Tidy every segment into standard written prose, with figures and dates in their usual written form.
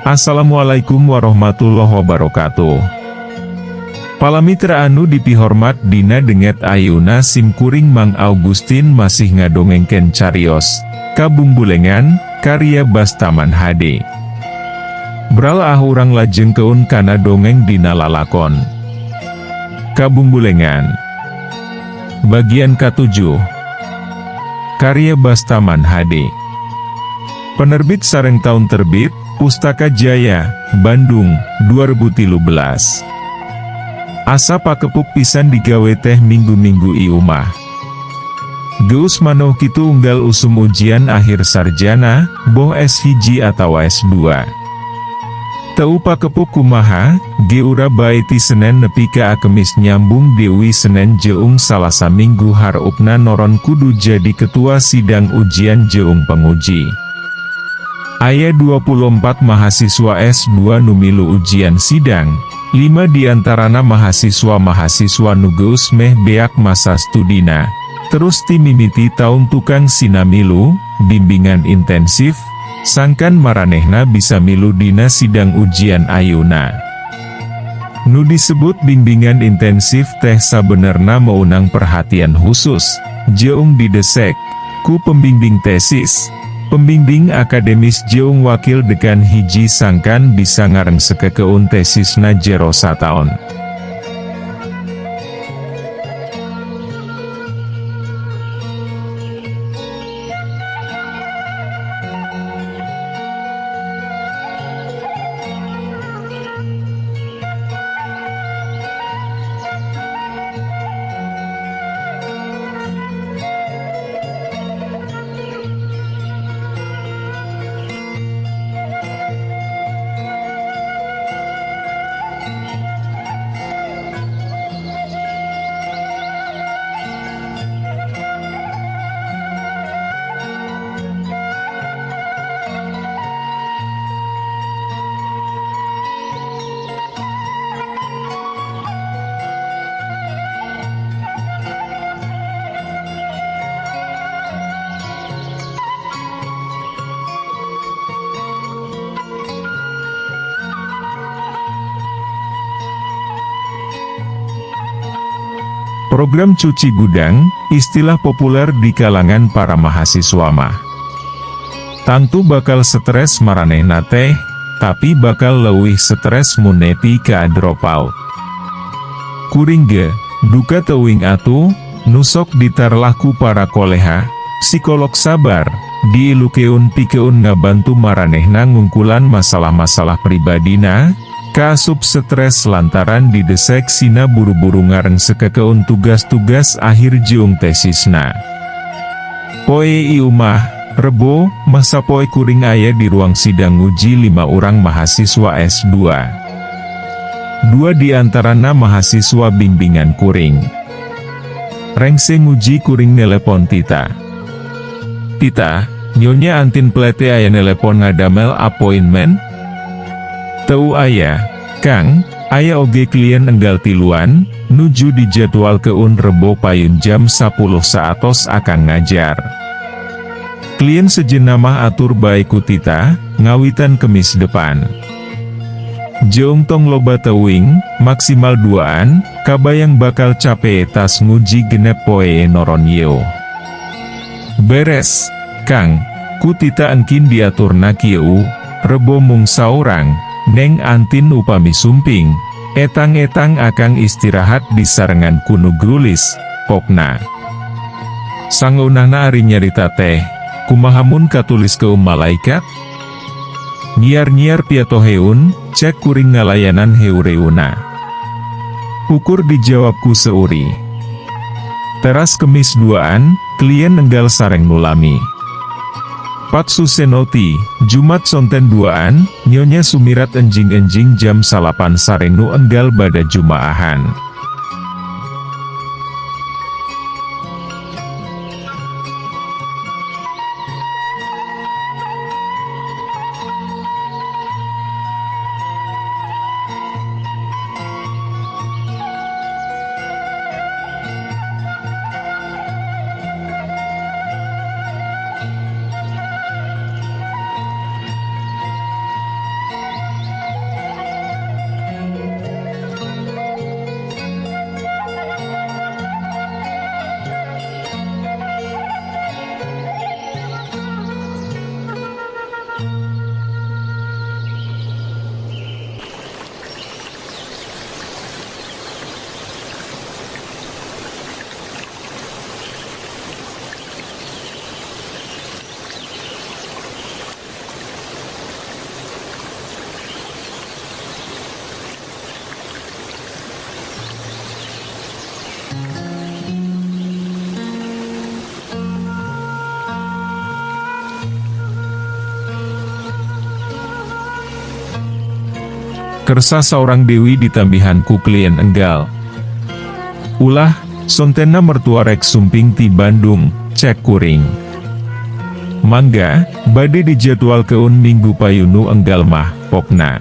Assalamualaikum warahmatullahi wabarakatuh. Palamitra anu dipihormat dina denget ayeuna simkuring Mang Augustin masih ngadongengken carios Kabumbulengan karya Bastaman HD. Bralah urang lajeng keun kana dongeng dina lalakon Kabumbulengan bagian ke-7 karya Bastaman HD. Penerbit sareng tahun terbit Pustaka Jaya, Bandung, 2013. Asa pakepuk pisan digawe teh minggu-minggu ieu mah. Geus manoh kitu unggal usum ujian akhir sarjana, boh S1 atawa S2. Teu pakepuk kumaha, ge ura bae ti Senen nepi ka Kemis nyambung Dewi Senen jeung Salasa minggu hareupna noron kudu jadi ketua sidang ujian jeung penguji. Aya 24 mahasiswa S2 nu milu ujian sidang, 5 diantarana mahasiswa nu geus meh beak masa studina, terus ti mimiti taun tukang sina milu, bimbingan intensif, sangkan maranehna bisa milu dina sidang ujian ayeuna. Nu disebut bimbingan intensif teh sabenerna meunang perhatian khusus, jeung didesek, ku pembimbing tesis. Pembimbing akademis jeung wakil dekan hiji sangkan bisa ngarengseukeun tesisna jero sataon. Program cuci gudang, istilah populer di kalangan para mahasiswa mah. Tantu bakal stres maranehna teh, tapi bakal leuwih stres mun nepi ka dropout. Kuring ge, duka teuing atuh, nusok ditarlaku para koleha, psikolog sabar, diilukeun pikeun ngabantu maranehna ngungkulan masalah-masalah pribadina, kaasup stres lantaran didesek sina buru-buru ngarengseukeun tugas-tugas akhir jeung tesisna. Poe ieu mah, Rebo, masa poe kuring aya di ruang sidang uji 5 urang mahasiswa S2. 2 diantarana mahasiswa bimbingan kuring. Rengse nguji kuring nelepon Tita. Tita, nyonya antin plete aya nelepon ngadamel appointment? Teu aya, Kang, aya oge klien enggal tiluan, nuju dijadwal keun Rebo payun jam 10 saatos akan ngajar. Klien sejenamah atur bae ku Tita, ngawitan Kemis depan. Jeung tong loba teuing, maksimal 2an, kabayang bakal cape tas nguji genep poe noron yeuh. Beres, Kang, ku Tita engkin diaturna kieu, Rebo mung saurang. Neng antin upami sumping, etang-etang akang istirahat di sarengan kuno grulis, pokna. Sangeunahna ari nyarita teh, kumahamun katulis ke malaikat? Nyiar-nyiar piatoheun, cek kuring ngalayanan heureuna. Ukur dijawabku seuri. Teras Kemis 2an, klien enggal sareng nulami. Pak Susenoti, Jumat sonten 2an, nyonya sumirat enjing-enjing jam 8 sareng nu enggal bada jumaahan. Kersa seorang dewi ditambihan ku klien enggal. Ulah, sontena mertua rek sumping ti Bandung, cek kuring. Mangga, bade dijadwal keun minggu payunu enggal mah, pokna.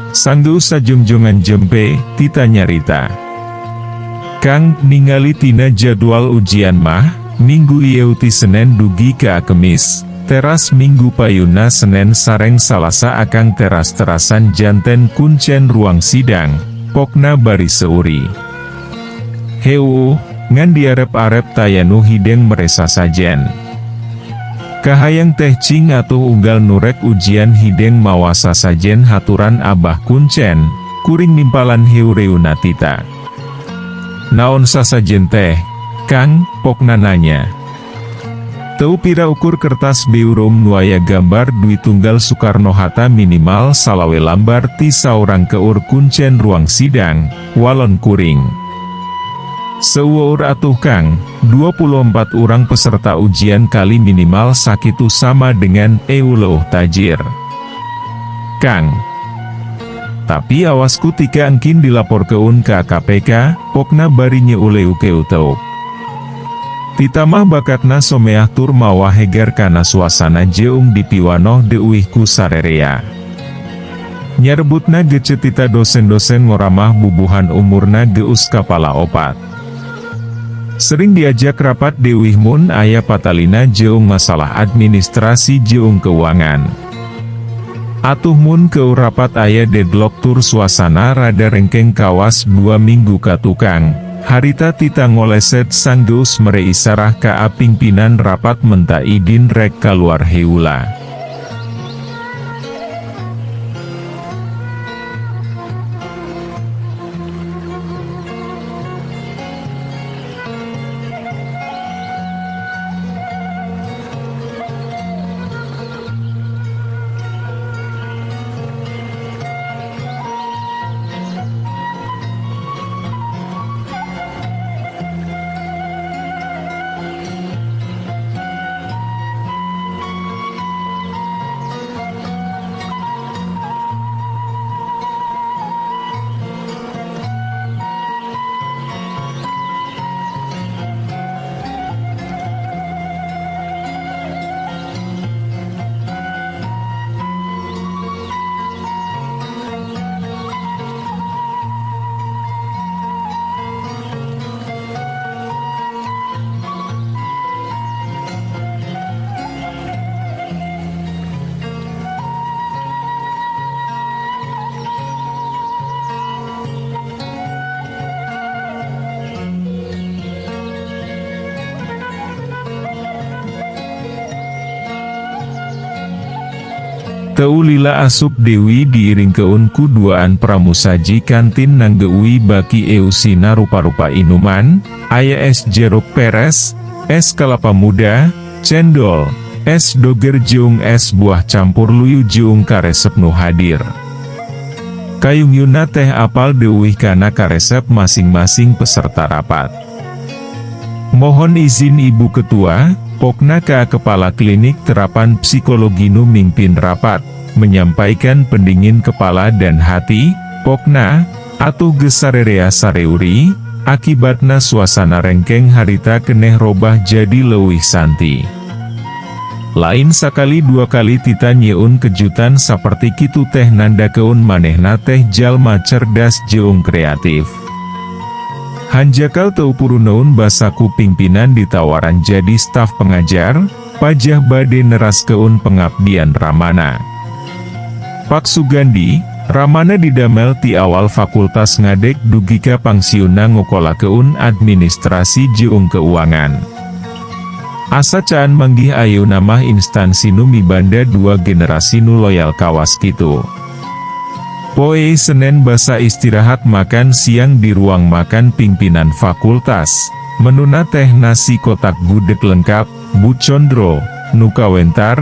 Sanggeus sajungjongan jempe, tita nyarita. Kang, ningali tina jadwal ujian mah, minggu ieu ti Senen dugi ka Kemis. Teras minggu payuna Senen sareng Salasa akang teras-terasan janten kuncen ruang sidang, pokna bari seuri. Heu, ngan diarep-arep tayanu hideng meresa sajen. Kahayang teh cing atuh unggal nurek ujian hideng mawasa sajen haturan abah kuncen, kuring nimpalan heureuna tita. Naon sasajen teh, Kang, pokna nanya. Teu pira ukur kertas beurum nuaya gambar Dwi Tunggal Soekarno-Hatta minimal salawe lambar ti saurang keur kuncen ruang sidang, walon kuring. Seueur atuh Kang, 24 urang peserta ujian kali minimal sakitu sama dengan leuh tajir. Kang. Tapi awas kutika engkin dilaporkeun ka KPK, pokna bari nyeuleu keuteu. Titamah bakatna someah tur mawa heger kana suasana jeung dipiwanoh deuwih ku sarerea. Nyarebutna gecetita dosen-dosen ngoramah bubuhan umurna geus kapala opat. Sering diajak rapat deuwih mun aya patalina jeung masalah administrasi jeung keuangan. Atuh mun keu rapat aya deadlock tur suasana rada rengkeng kawas 2 minggu ka tukang. Harita tita ngoleset sanggeus mere isarah ka pimpinan rapat menta idin rek kaluar heula. Teu lila asup Dewi diiring keun ku duaan pramusaji kantin nanggeui baki eusina rupa-rupa inuman, aya es jeruk peres, es kelapa muda, cendol, es doger jeung es buah campur luyu jeung karesep nu hadir. Kayungyuna teh apal deuwih kana karesep masing-masing peserta rapat. Mohon izin Ibu Ketua, pokna ka Kepala Klinik Terapan Psikologi nu mimpin rapat, menyampaikan pendingin kepala dan hati, pokna, atuh gesarerea sareuri, akibatna suasana rengkeng harita keneh robah jadi leuwih santi. Lain sakali dua kali tita nyieun kejutan saperti kitu teh nandakeun manehna teh jalma cerdas jeung kreatif. Hanjakal teu purunaun basaku pimpinan ditawaran jadi staf pengajar, pajah bade neraskeun pengabdian Ramana. Pak Sugandi, Ramana didamel ti awal fakultas ngadek dugika pangsiuna ngokolakeun administrasi jeung keuangan. Asa caan manggih ayeuna mah instansi nu mibanda 2 generasi nu loyal kawas kitu. Poe Senen basa istirahat makan siang di ruang makan pimpinan fakultas. Menuna teh nasi kotak gudeg lengkap, Bu Condro, nu kawentar,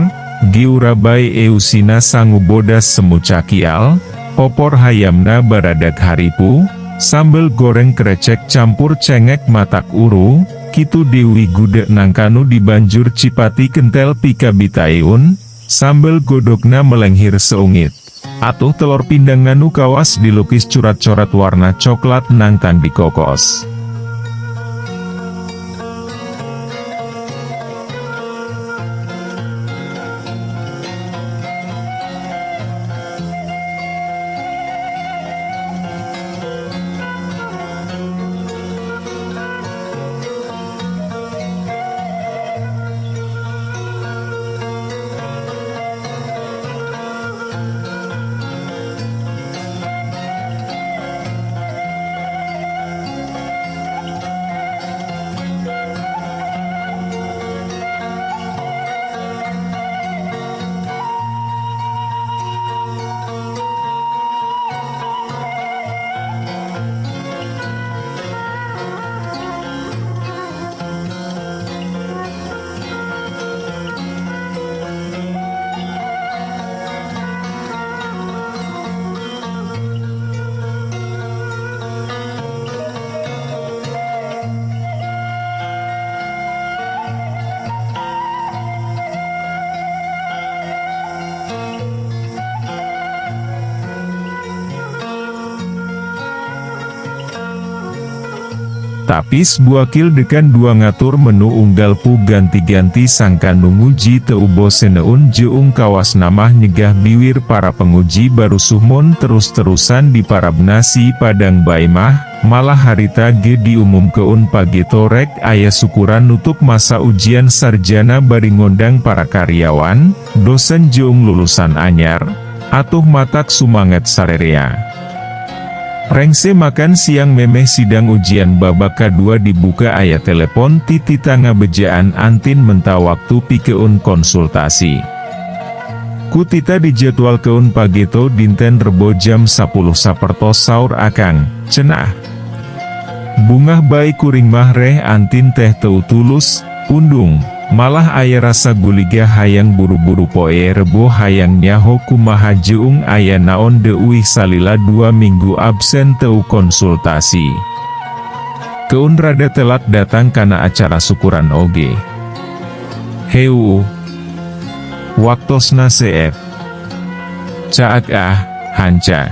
giurabai eusina sangu bodas semu cakial, opor hayamna baradak haripu, sambel goreng krecek campur cengek matak uru, kitu dewi gudeg nangkanu dibanjur cipati kentel pika bitayun, sambel godogna melenghir seungit. Atuh telur pindang nganu kawas dilukis curat-coret warna coklat nangtang dikokos. Tapi sebuakil dekan dua ngatur menu unggal pu ganti-ganti sangka nunguji teubo seneun jeung kawas namah nyegah biwir para penguji baru suhmon terus-terusan di parabna si padang baimah, malah harita ge diumum keun pagi torek aya syukuran nutup masa ujian sarjana bari ngondang para karyawan, dosen jeung lulusan anyar, atuh matak sumanget sarerea. Rengse makan siang memeh sidang ujian babak kedua dibuka aya telepon titi tangga bejaan antin menta waktu pikeun konsultasi. Kutita dijadwal keun pageto dinten rebo jam 10 sapertos saur akang, cenah. Bungah baik kuring mah reh antin teh teu tulus, undung. Malah aya rasa guliga hayang buru-buru poe rebo hayang nyaho kumaha jeung aya naon deuih salila 2 minggu absen teu konsultasi. Keun rada telat datang kana acara syukuran oge. Heu, waktosna seep. Caak hanca.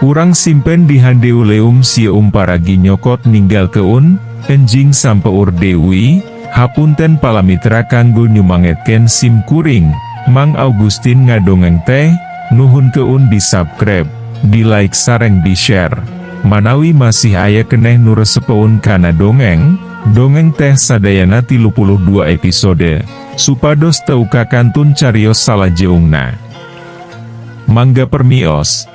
Urang simpen di handeuleum sieum paragi nyokot ninggal keun, enjing sampeur dewi. Hapunten palamitra kanggo nyumangetken sim kuring, Mang Augustin ngadongeng teh, nuhun keun di subscribe, di like sareng di share. Manawi masih aya keneh nuresepeun kana dongeng teh sadayana 32 episode, supados teu kakantun carios salajeungna. Mangga permios.